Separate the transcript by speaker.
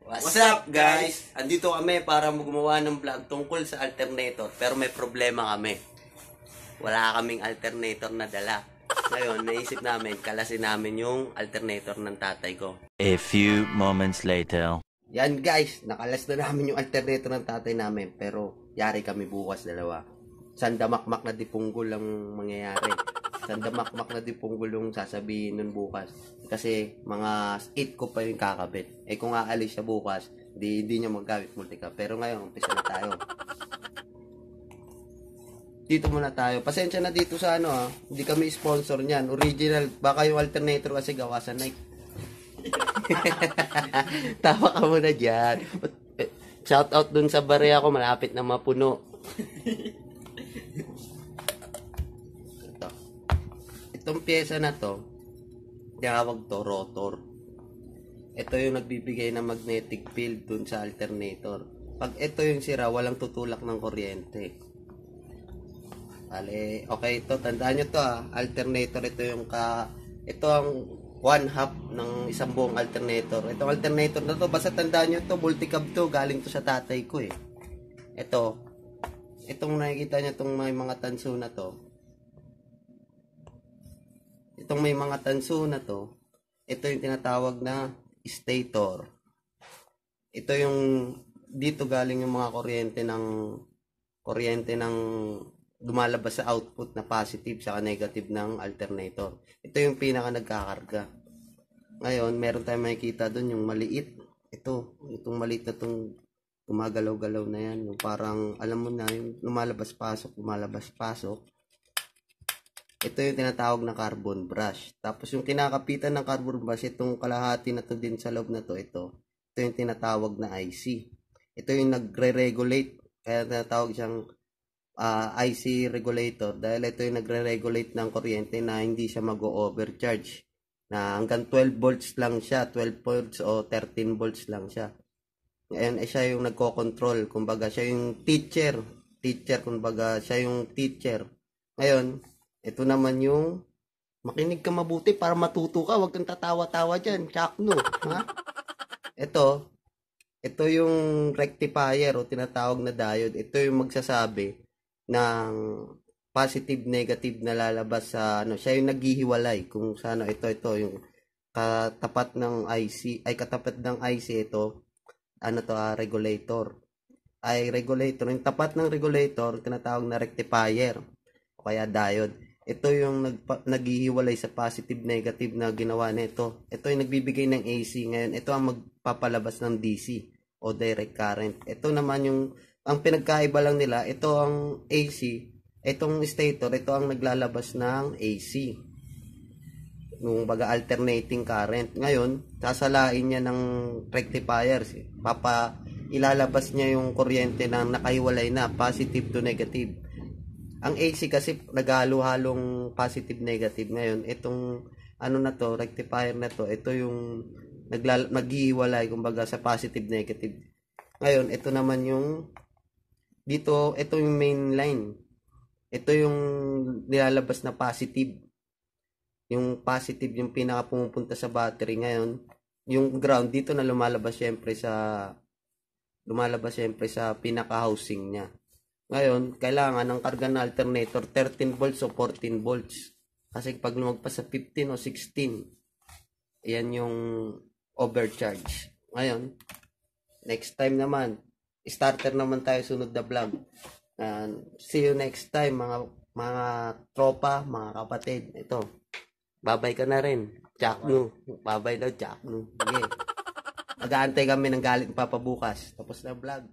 Speaker 1: What's up guys? Andito kami para gumawa ng vlog tungkol sa alternator pero may problema kami. Wala kaming alternator na dala. Ngayon, naisip namin, kalasin namin yung alternator ng tatay ko.
Speaker 2: A few moments later.
Speaker 1: Yan guys, nakalas na namin yung alternator ng tatay namin pero yari kami bukas dalawa. Sandamakmak na dipunggol ang mangyayari. Sandamakmak na dipunggol yung sasabihin nun bukas. Kasi mga 8 ko pa yung kakabit. Eh kung aalis siya bukas, hindi niya maggamit multicam. Pero ngayon, umpisa na tayo. Dito muna tayo. Pasensya na dito sa ano ha. Hindi kami sponsor niyan. Original. Baka yung alternator kasi gawa sa Nike. Tawa ka muna dyan. Shout out dun sa barya ko. Malapit na mapuno. Itong pyesa na to, tinawag to rotor. Ito yung nagbibigay ng magnetic field dun sa alternator. Pag ito yung sira, walang tutulak ng kuryente. Bale, okay ito, tandaan nyo to ha. Alternator, ito ang 1/2 ng isang buong alternator. Itong alternator na to, basta tandaan nyo to, multicab to, galing to sa tatay ko eh. Itong nakikita nyo itong may mga tanso na to. Itong may mga tanso na to, ito yung tinatawag na stator. Ito yung dito galing yung mga kuryente ng lumalabas sa output na positive saka negative ng alternator. Ito yung pinaka nagkakarga. Ngayon, meron tayong makikita doon yung maliit. Itong maliit na itong gumagalaw-galaw na yan. Yung parang, alam mo na, yung lumalabas-pasok. Ito yung tinatawag na carbon brush. Tapos yung kinakapitan ng carbon brush, itong kalahati na to din sa loob na to, ito yung tinatawag na IC. Ito yung nagre-regulate. Kaya tinatawag siyang IC regulator. Dahil ito yung nagre-regulate ng kuryente na hindi siya mag-overcharge. Na hanggang 12 volts lang siya. 12 volts o 13 volts lang siya. Ngayon, siya yung nagko-control. Kumbaga, siya yung teacher. Kumbaga, siya yung teacher. Ngayon, ito naman yung makinig ka mabuti para matuto ka. Huwag kang tatawa-tawa dyan. Chakno. Ha? Ito yung rectifier o tinatawag na diode. Ito yung magsasabi ng positive, negative na lalabas sa ano. Siya yung naghihiwalay kung sa ano. Ito yung katapat ng IC. Katapat ng IC ito. Regulator. Regulator. Yung tapat ng regulator, tinatawag na rectifier. O kaya diode. Ito yung naghihiwalay sa positive, negative na ginawa nito. Ito yung nagbibigay ng AC. Ngayon, ito ang magpapalabas ng DC o direct current. Ito naman ang pinagkaiba lang nila, ito ang AC, itong stator, ito ang naglalabas ng AC. Nung baga alternating current. Ngayon, sasalain niya ng rectifier. Ilalabas niya yung kuryente na nakahiwalay na, positive to negative. Ang AC kasi naghalo-halong positive negative. Ngayon, itong rectifier na to, ito yung naghihiwalay kumbaga sa positive negative. Ngayon, ito naman yung dito, ito yung main line. Ito yung nilalabas na positive. Yung positive yung pinaka pumupunta sa battery. Ngayon, yung ground dito na lumalabas syempre sa pinaka housing niya. Ngayon, kailangan ng karga na alternator 13 volts o 14 volts. Kasi pag lumagpas sa 15 o 16, yan yung overcharge. Ngayon, next time naman, starter naman tayo sunod na vlog. See you next time mga tropa, mga kapatid. Ito, babay ka na rin. Chakno. Babay daw, Chakno. Okay. Mag-aantay kami ng galit papabukas. Tapos na vlog.